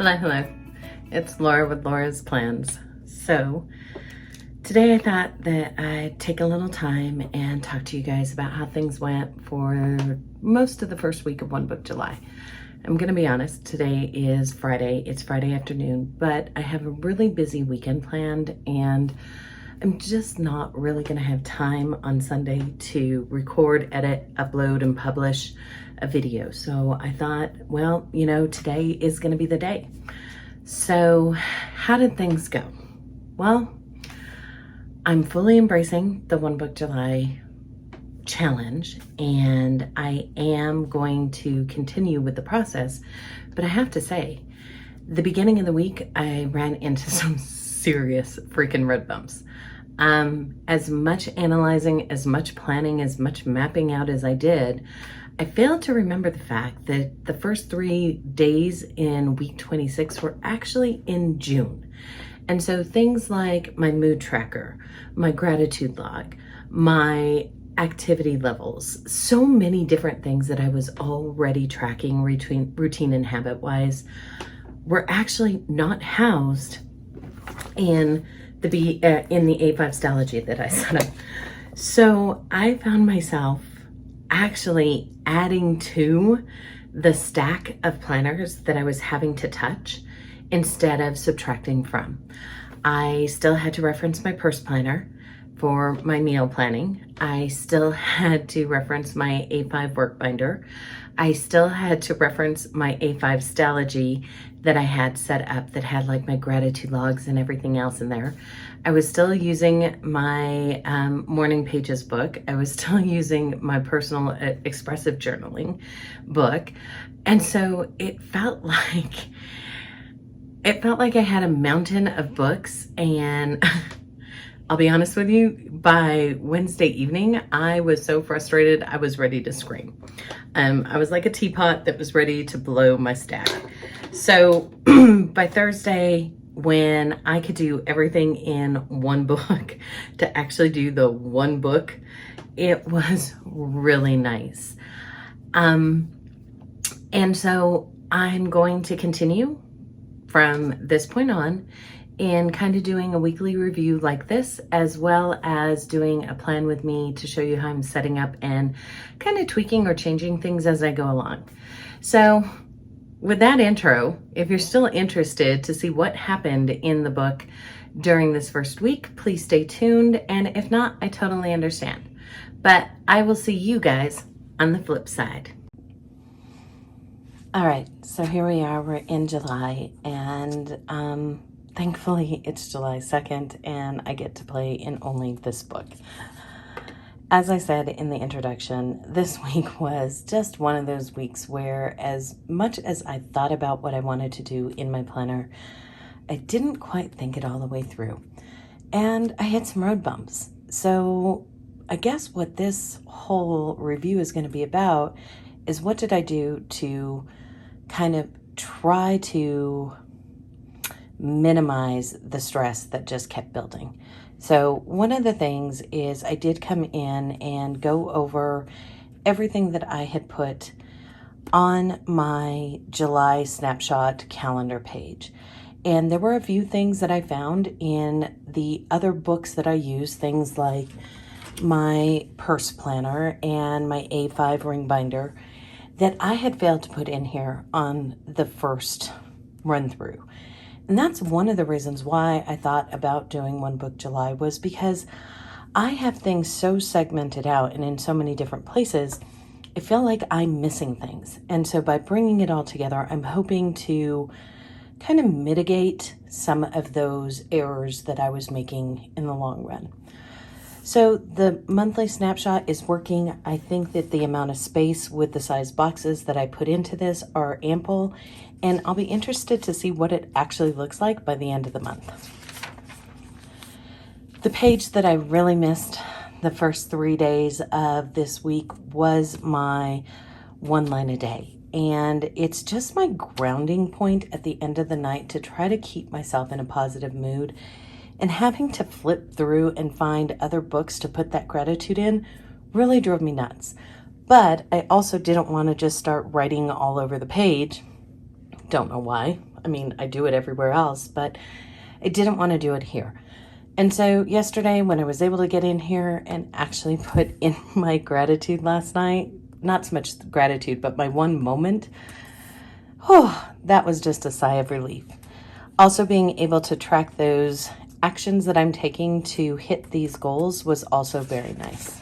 Hello, hello. It's Laura with Laura's Plans. So today I thought that I'd take a little time and talk to you guys about how things went for most of the first week of One Book July. I'm gonna be honest, today is Friday. It's Friday afternoon, but I have a really busy weekend planned and I'm just not really gonna have time on Sunday to record, edit, upload, and publish a video. So I thought, well, today is gonna be the day. So how did things go? Well, I'm fully embracing the One Book July challenge and I am going to continue with the process, but I have to say, the beginning of the week, I ran into some serious freaking road bumps. As much analyzing, as much planning, as much mapping out as I did, I failed to remember the fact that the first 3 days in week 26 were actually in June. And so things like my mood tracker, my gratitude log, my activity levels, so many different things that I was already tracking routine and habit wise were actually not housed in the A5 Stalogy that I set up. So I found myself actually adding to the stack of planners that I was having to touch instead of subtracting from. I still had to reference my purse planner for my meal planning. I still had to reference my A5 work binder. I still had to reference my A5 Stalogy that I had set up that had like my gratitude logs and everything else in there. I was still using my morning pages book. I was still using my personal expressive journaling book. And so it felt like I had a mountain of books, and I'll be honest with you, by Wednesday evening, I was so frustrated, I was ready to scream. I was like a teapot that was ready to blow my stack. So by Thursday, when I could do everything in one book, to actually do the one book, it was really nice. And so I'm going to continue from this point on in kind of doing a weekly review like this, as well as doing a plan with me to show you how I'm setting up and kind of tweaking or changing things as I go along. So with that intro, if you're still interested to see what happened in the book during this first week, please stay tuned. And if not, I totally understand. But I will see you guys on the flip side. All right, so here we are, we're in July, and thankfully it's July 2nd and I get to play in only this book. As I said in the introduction, this week was just one of those weeks where, as much as I thought about what I wanted to do in my planner, I didn't quite think it all the way through. And I had some road bumps. So I guess what this whole review is going to be about is what did I do to kind of try to minimize the stress that just kept building. So one of the things is I did come in and go over everything that I had put on my July snapshot calendar page. And there were a few things that I found in the other books that I use, things like my purse planner and my A5 ring binder, that I had failed to put in here on the first run through. And that's one of the reasons why I thought about doing One Book July, was because I have things so segmented out and in so many different places, I feel like I'm missing things. And so by bringing it all together, I'm hoping to kind of mitigate some of those errors that I was making in the long run. So the monthly snapshot is working. I think that the amount of space with the size boxes that I put into this are ample, and I'll be interested to see what it actually looks like by the end of the month. The page that I really missed the first 3 days of this week was my one line a day. And it's just my grounding point at the end of the night to try to keep myself in a positive mood. And having to flip through and find other books to put that gratitude in really drove me nuts. But I also didn't want to just start writing all over the page. Don't know why. I mean, I do it everywhere else, but I didn't want to do it here. And so yesterday when I was able to get in here and actually put in my gratitude last night, not so much gratitude, but my one moment, that was just a sigh of relief. Also being able to track those actions that I'm taking to hit these goals was also very nice.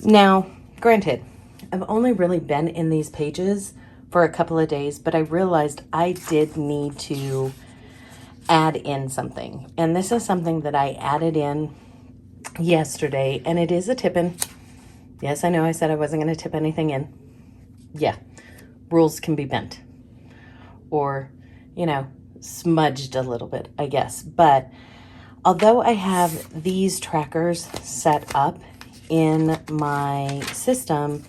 Now, granted, I've only really been in these pages for a couple of days, but I realized I did need to add in something. And this is something that I added in yesterday, and it is a tip-in. Yes, I know I said I wasn't going to tip anything in. Yeah, rules can be bent or, smudged a little bit, I guess. But although I have these trackers set up in my system,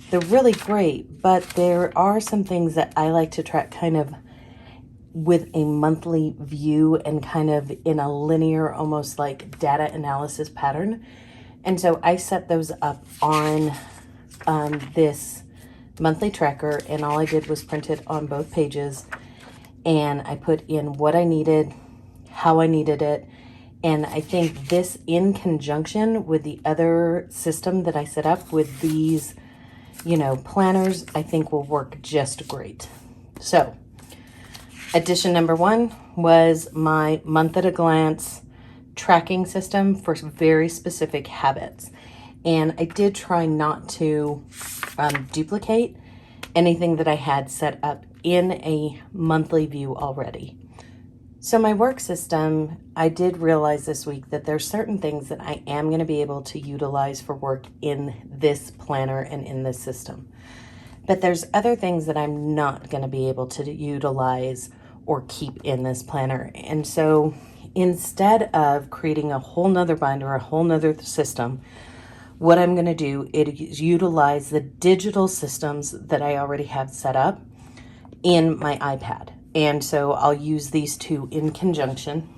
they're really great, but there are some things that I like to track kind of with a monthly view and kind of in a linear, almost like data analysis pattern. And so I set those up on this monthly tracker, and all I did was print it on both pages, and I put in what I needed, how I needed it. And I think this, in conjunction with the other system that I set up with these, planners, I think will work just great. So addition number 1 was my month at a glance tracking system for very specific habits. And I did try not to duplicate anything that I had set up in a monthly view already. So my work system, I did realize this week that there's certain things that I am going to be able to utilize for work in this planner and in this system. But there's other things that I'm not going to be able to utilize or keep in this planner. And so instead of creating a whole nother binder, a whole nother system, what I'm going to do is utilize the digital systems that I already have set up in my iPad. And so I'll use these two in conjunction.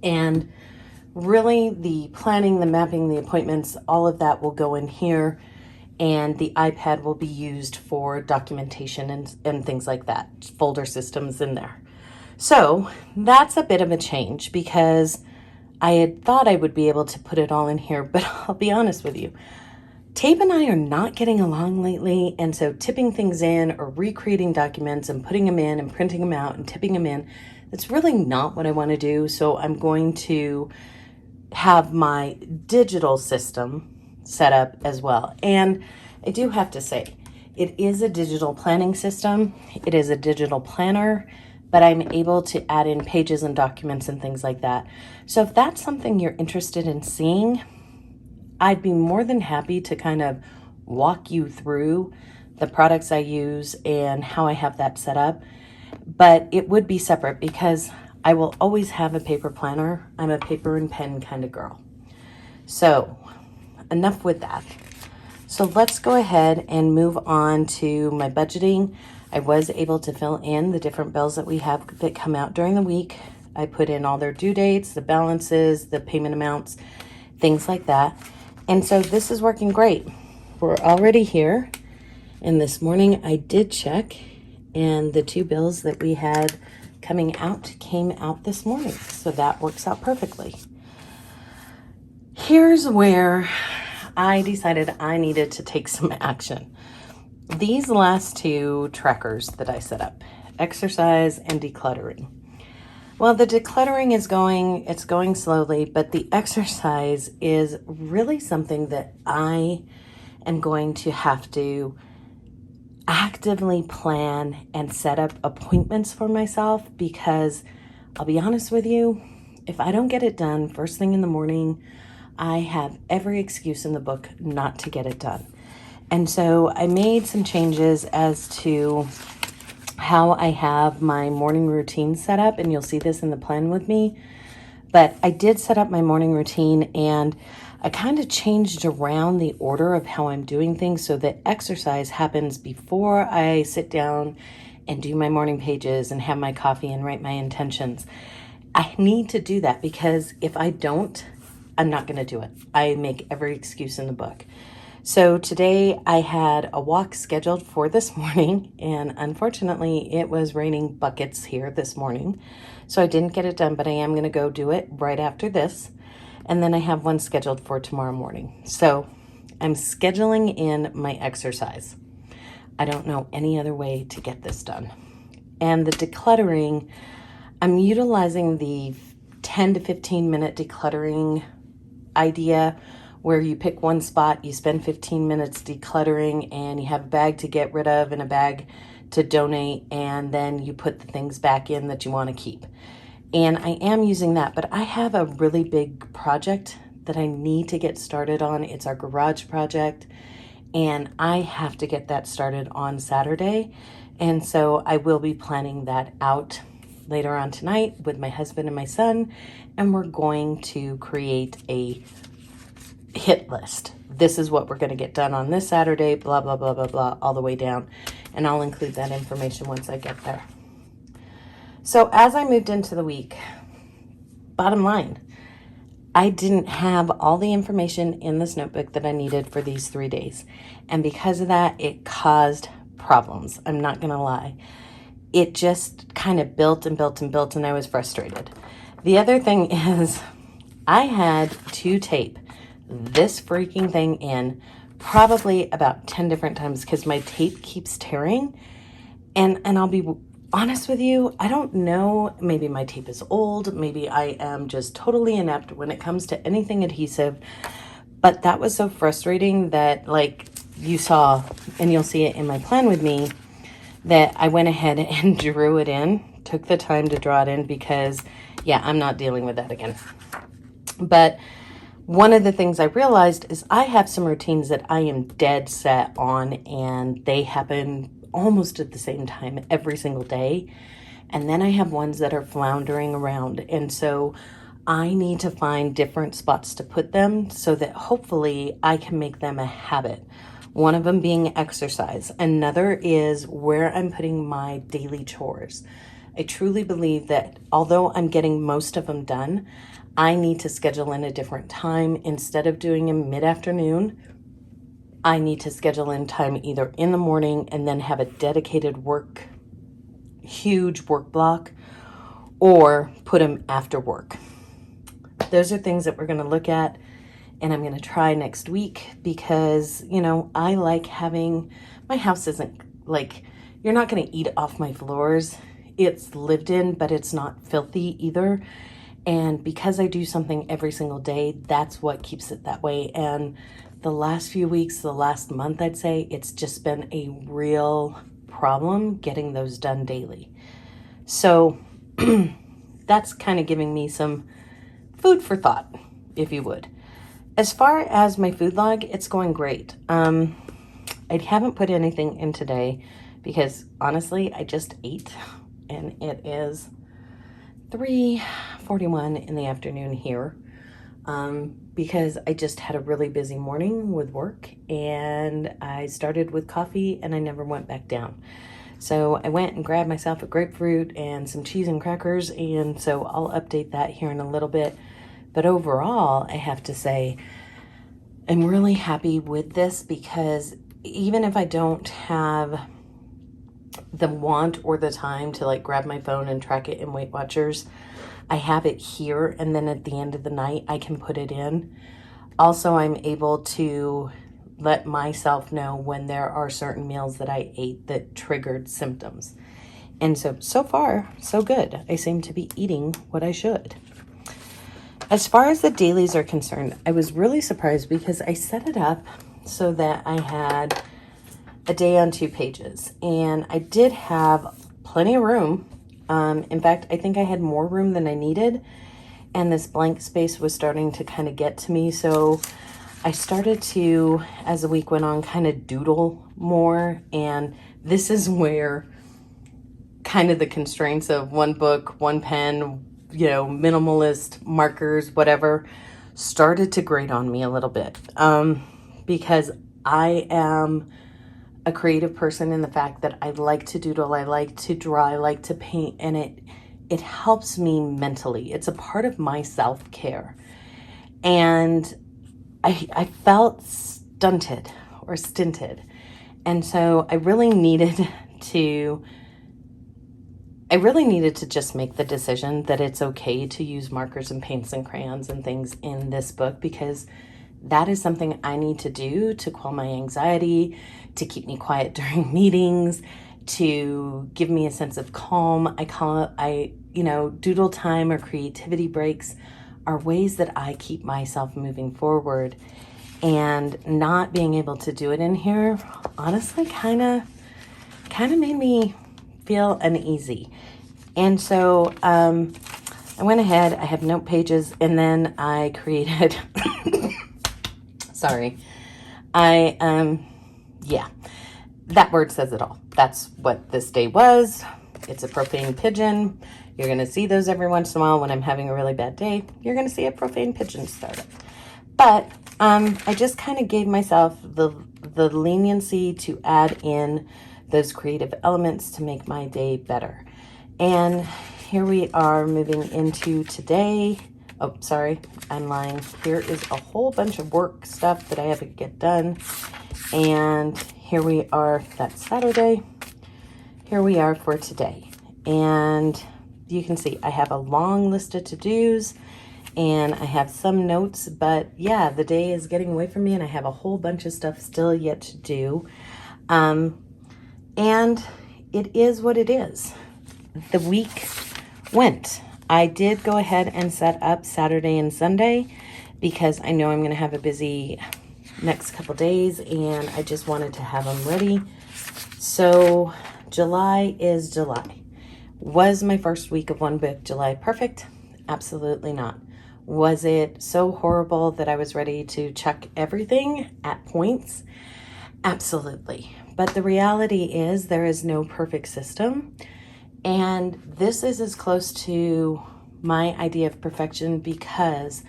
And really the planning, the mapping, the appointments, all of that will go in here. And the iPad will be used for documentation and things like that, folder systems in there. So that's a bit of a change because I had thought I would be able to put it all in here, but I'll be honest with you. Tape and I are not getting along lately, and so tipping things in or recreating documents and putting them in and printing them out and tipping them in, that's really not what I want to do. So I'm going to have my digital system set up as well. And I do have to say, it is a digital planning system. It is a digital planner, but I'm able to add in pages and documents and things like that. So if that's something you're interested in seeing, I'd be more than happy to kind of walk you through the products I use and how I have that set up. But it would be separate because I will always have a paper planner. I'm a paper and pen kind of girl. So enough with that. So let's go ahead and move on to my budgeting. I was able to fill in the different bills that we have that come out during the week. I put in all their due dates, the balances, the payment amounts, things like that. And so this is working great. We're already here. And this morning I did check, and the 2 bills that we had coming out came out this morning. So that works out perfectly. Here's where I decided I needed to take some action. These last 2 trackers that I set up, exercise and decluttering. Well, the decluttering is going slowly, but the exercise is really something that I am going to have to actively plan and set up appointments for myself, because I'll be honest with you, if I don't get it done first thing in the morning, I have every excuse in the book not to get it done. And so I made some changes as to how I have my morning routine set up, and you'll see this in the plan with me. But I did set up my morning routine, and I kind of changed around the order of how I'm doing things so that exercise happens before I sit down and do my morning pages and have my coffee and write my intentions. I need to do that because if I don't, I'm not going to do it. I make every excuse in the book. So today I had a walk scheduled for this morning, and unfortunately it was raining buckets here this morning. So I didn't get it done, but I am going to go do it right after this. And then I have one scheduled for tomorrow morning. So I'm scheduling in my exercise. I don't know any other way to get this done. And the decluttering, I'm utilizing the 10 to 15 minute decluttering idea where you pick one spot, you spend 15 minutes decluttering, and you have a bag to get rid of and a bag to donate, and then you put the things back in that you want to keep. And I am using that, but I have a really big project that I need to get started on. It's our garage project, and I have to get that started on Saturday. And so I will be planning that out later on tonight with my husband and my son, and we're going to create a hit list. This is what we're going to get done on this Saturday, blah, blah, blah, blah, blah, all the way down. And I'll include that information once I get there. So as I moved into the week, bottom line, I didn't have all the information in this notebook that I needed for these 3 days. And because of that, it caused problems. I'm not going to lie. It just kind of built and built and built, and I was frustrated. The other thing is I had to tape this freaking thing in probably about 10 different times because my tape keeps tearing. And I'll be honest with you, I don't know, maybe my tape is old, maybe I am just totally inept when it comes to anything adhesive, but that was so frustrating that, like you saw, and you'll see it in my plan with me, that I went ahead and drew it in, took the time to draw it in because, yeah, I'm not dealing with that again. But one of the things I realized is I have some routines that I am dead set on, and they happen almost at the same time every single day. And then I have ones that are floundering around. And so I need to find different spots to put them so that hopefully I can make them a habit. One of them being exercise. Another is where I'm putting my daily chores. I truly believe that although I'm getting most of them done, I need to schedule in a different time. Instead of doing them mid-afternoon, I need to schedule in time either in the morning and then have a dedicated huge work block, or put them after work. Those are things that we're going to look at, and I'm going to try next week because, you know, I like having, my house isn't like, you're not going to eat off my floors. It's lived in, but it's not filthy either. And because I do something every single day, that's what keeps it that way. And the last few weeks, the last month, I'd say, it's just been a real problem getting those done daily. So that's kind of giving me some food for thought, if you would. As far as my food log, it's going great. I haven't put anything in today because honestly, I just ate, and it is 3:41 in the afternoon here, because I just had a really busy morning with work, and I started with coffee and I never went back down. So I went and grabbed myself a grapefruit and some cheese and crackers, and so I'll update that here in a little bit. But overall, I have to say, I'm really happy with this because even if I don't have the want or the time to like grab my phone and track it in Weight Watchers, I have it here, and then at the end of the night I can put it in. Also, I'm able to let myself know when there are certain meals that I ate that triggered symptoms. And so far, so good. I seem to be eating what I should. As far as the dailies are concerned, I was really surprised because I set it up so that I had a day on 2 pages, and I did have plenty of room. In fact, I think I had more room than I needed, and this blank space was starting to kind of get to me. So I started to, as the week went on, kind of doodle more, and this is where kind of the constraints of one book, one pen, you know, minimalist markers, whatever, started to grate on me a little bit, because I am a creative person in the fact that I like to doodle, I like to draw, I like to paint, and it helps me mentally. It's a part of my self-care. And I felt stunted or stinted. And so I really needed to just make the decision that it's okay to use markers and paints and crayons and things in this book, because that is something I need to do to quell my anxiety, to keep me quiet during meetings, to give me a sense of calm. Doodle time or creativity breaks are ways that I keep myself moving forward. And not being able to do it in here, honestly, kind of made me feel uneasy. And so I went ahead, I have note pages, and then I created, that word says it all. That's what this day was. It's a profane pigeon. You're going to see those every once in a while when I'm having a really bad day. You're going to see a profane pigeon startup. But I just kind of gave myself the leniency to add in those creative elements to make my day better. And here we are moving into today. Oh, sorry, I'm lying. Here is a whole bunch of work stuff that I have to get done. And here we are, that's Saturday. Here we are for today. And you can see I have a long list of to-dos and I have some notes, but yeah, the day is getting away from me and I have a whole bunch of stuff still yet to do. And it is what it is. The week went. I did go ahead and set up Saturday and Sunday because I know I'm going to have a busy next couple days and I just wanted to have them ready. So July is July. Was my first week of One Book July perfect? Absolutely not. Was it so horrible that I was ready to chuck everything at points? Absolutely. But the reality is there is no perfect system. And this is as close to my idea of perfection because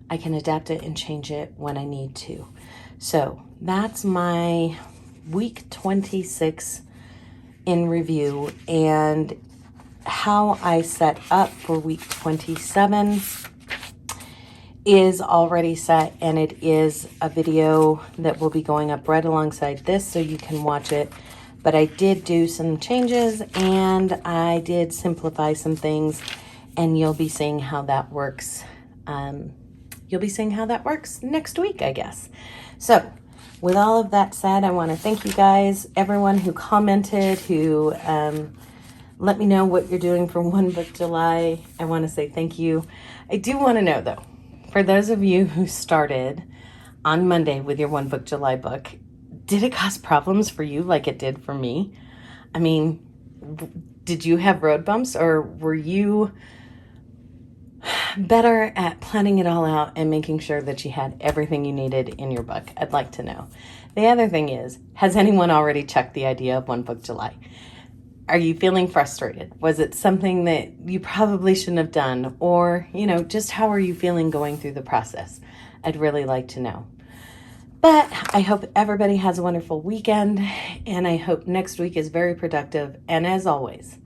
I can adapt it and change it when I need to. So that's my week 26 in review, and how I set up for week 27 is already set, and it is a video that will be going up right alongside this so you can watch it. But I did do some changes and I did simplify some things, and you'll be seeing how that works. You'll be seeing how that works next week, I guess. So with all of that said, I want to thank you guys, everyone who commented, who let me know what you're doing for One Book July. I want to say thank you. I do want to know though, for those of you who started on Monday with your One Book July book, did it cause problems for you like it did for me? I mean, did you have road bumps, or were you better at planning it all out and making sure that you had everything you needed in your book? I'd like to know. The other thing is, has anyone already checked the idea of One Book July? Are you feeling frustrated? Was it something that you probably shouldn't have done? Or, just how are you feeling going through the process? I'd really like to know. But I hope everybody has a wonderful weekend, and I hope next week is very productive. And as always,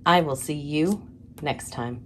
I will see you next time.